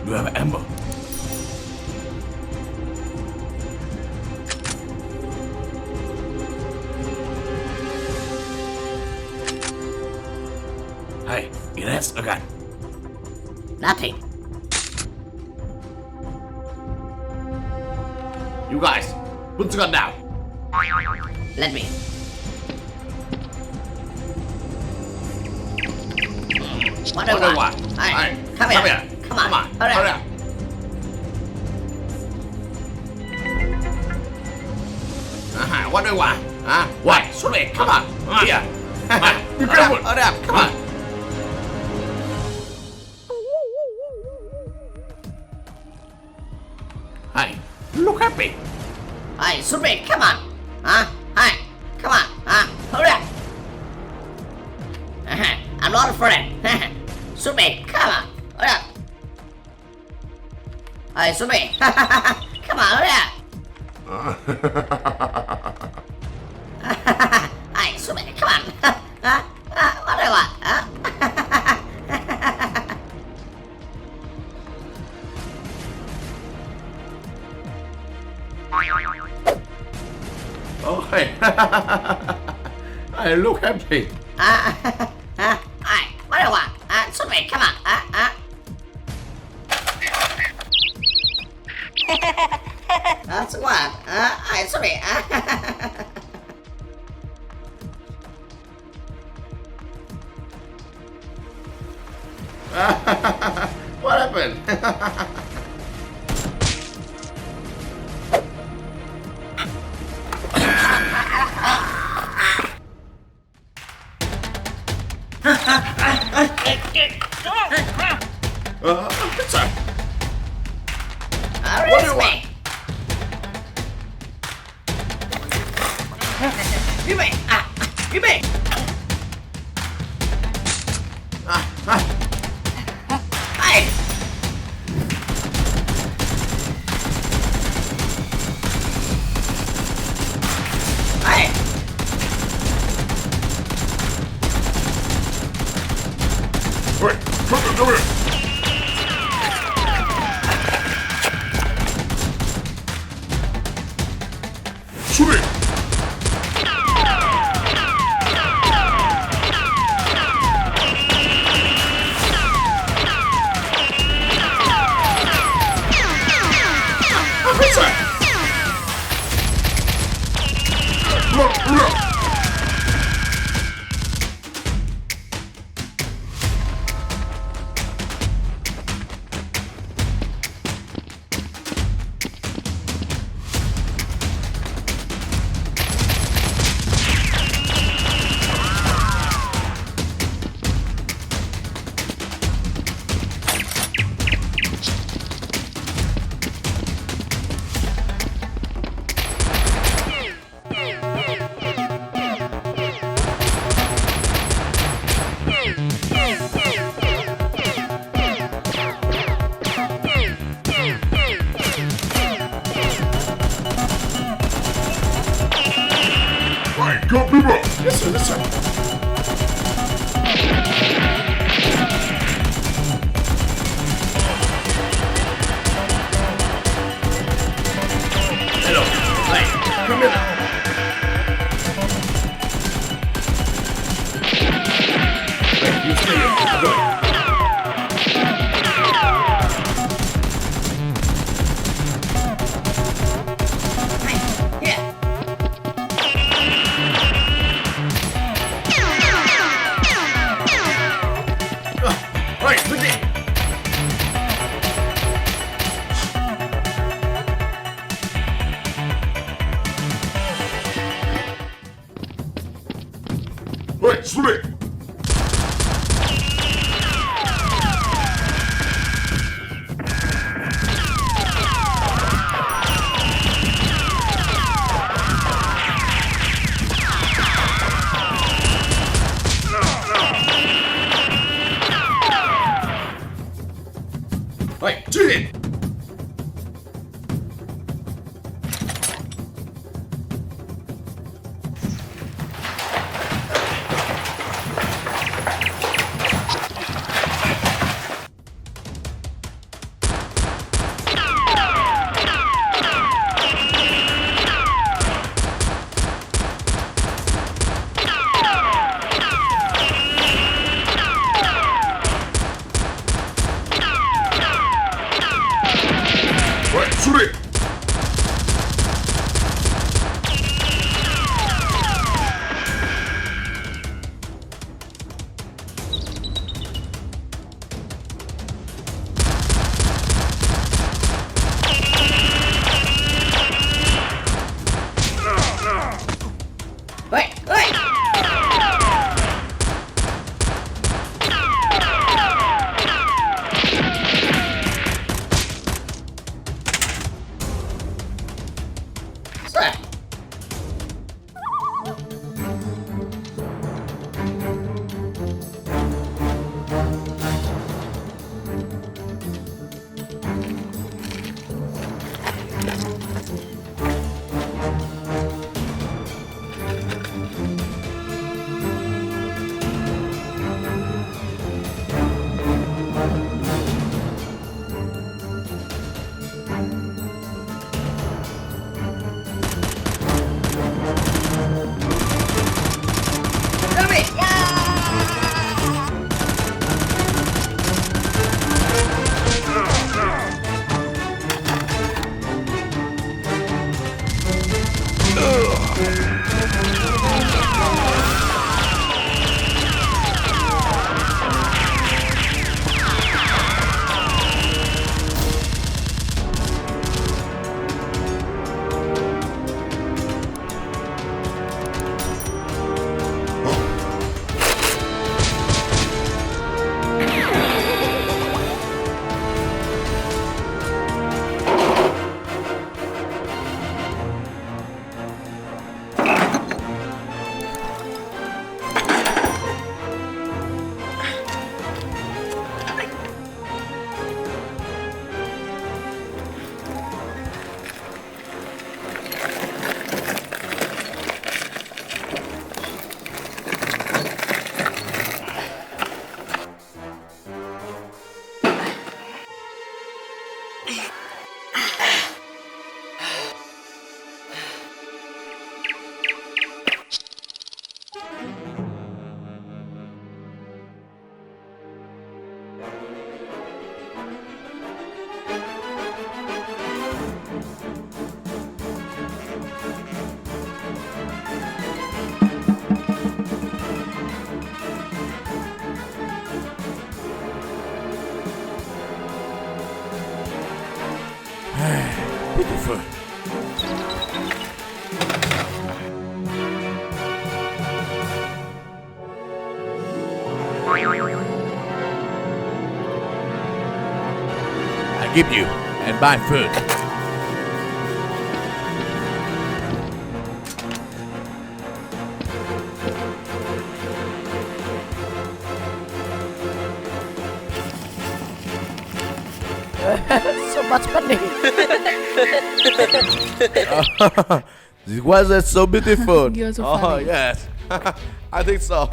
you have ammo? Hey, Ines, again. Nothing. You guys, put the gun down. Let me. What do you want? Hey, come here. Come on. Hurry up. What do you want? What? Shoot me. Come on. Here. Be careful. Hurry up. Come on. Hey, look happy. Hey, shoot me. Come on. Hey, come on. Hurry up. I'm not afraid. Shoot me. Come on. Hurry up. Hey, shoot me. Come on. Hurry up. Hey, shoot me. Come on. What do you want? Oh, hey. Hey, look happy. Hey, what do you want? Shoot me. Come on. That's what? Hey, shoot me. What happened? Sir. What do you want? You me. You me. Hey. Hey. Wait, come here. Shoot it! Go, people! Yes, sir, yes, sir. Hello. Hey, come here. Hey, you stay here. I'm going. Wait, shoot it! Wait, shoot it! เฮ้ยเฮ้ย Beautiful. I give you and buy food. So much money. This was so beautiful. You're so Oh funny. yes, I think so.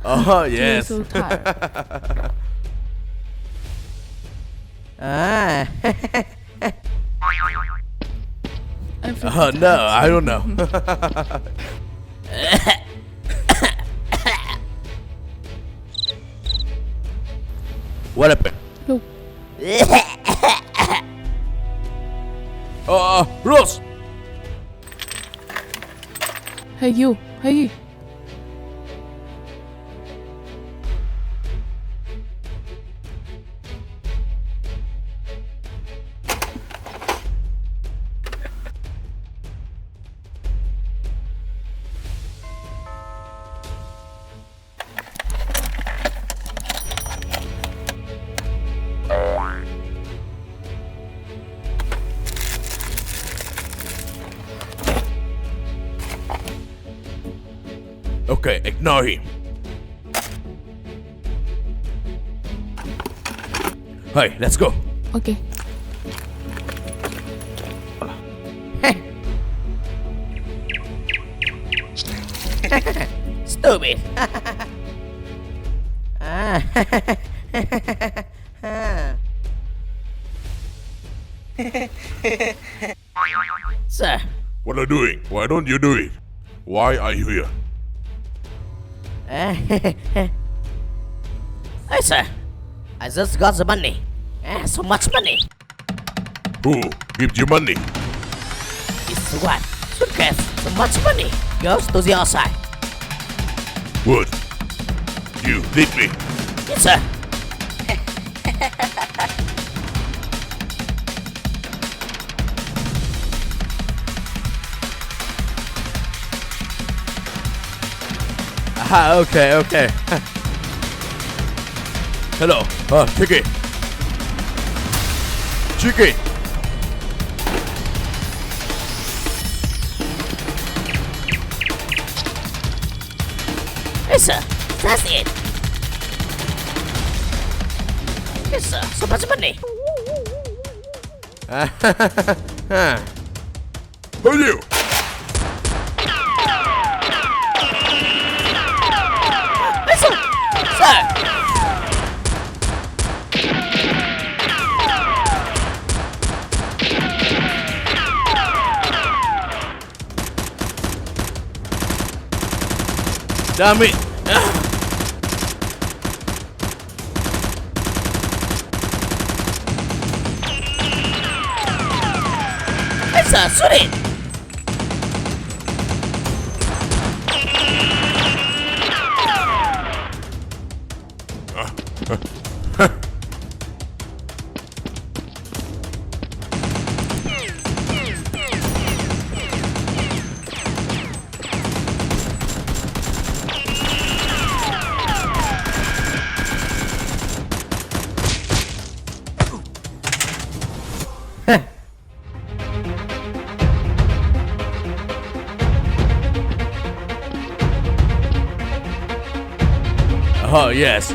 Oh You're yes. so tired. Ah. I'm so Oh no, I don't know. What happened? Look, Rose. hey you, hey. Okay, ignore him. Hey, let's go. Okay. Stupid. Sir, What are you doing? Why don't you do it? Why are you here? hey sir, I just got the money. So much money. Who gives you money? It's what? Suitcase. So much money goes to the outside. Good. You lead me. Yes, sir. Okay. Hello. Chicky. Yes, sir. That's it. Yes, sir. Cepat-cepat ni. Who are you? Yes, sir. Sir. Damn it. Yes, sir. Sulit. Oh, yes.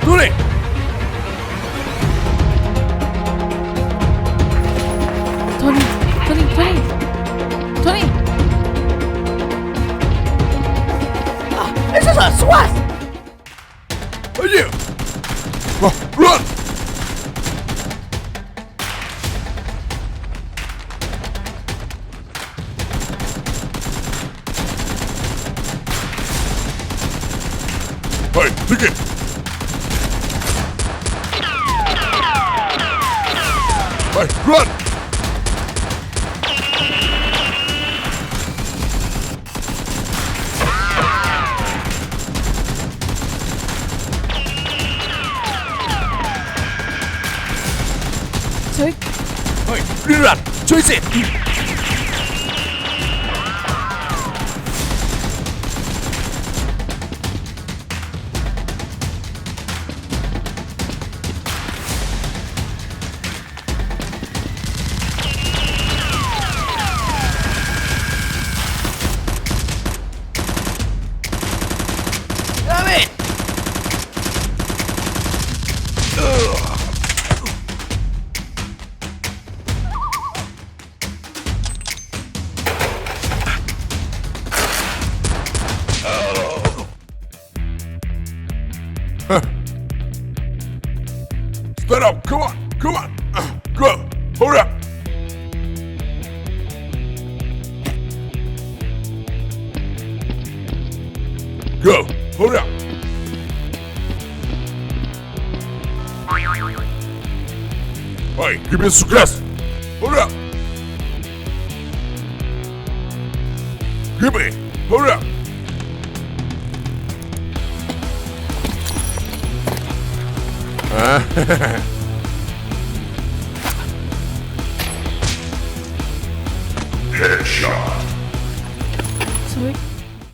Tuli! Tony. Yes, sir. Swas. Are you? Run! Hey, take it! Hey, run! Sorry. Hey, rerun! Chase it! Damn it. Stand up! Come on! Go! Hurry up! Go! Hurry up! Hey, give me some gas! Hurry up! Give me! Hurry up! Headshot. Sorry.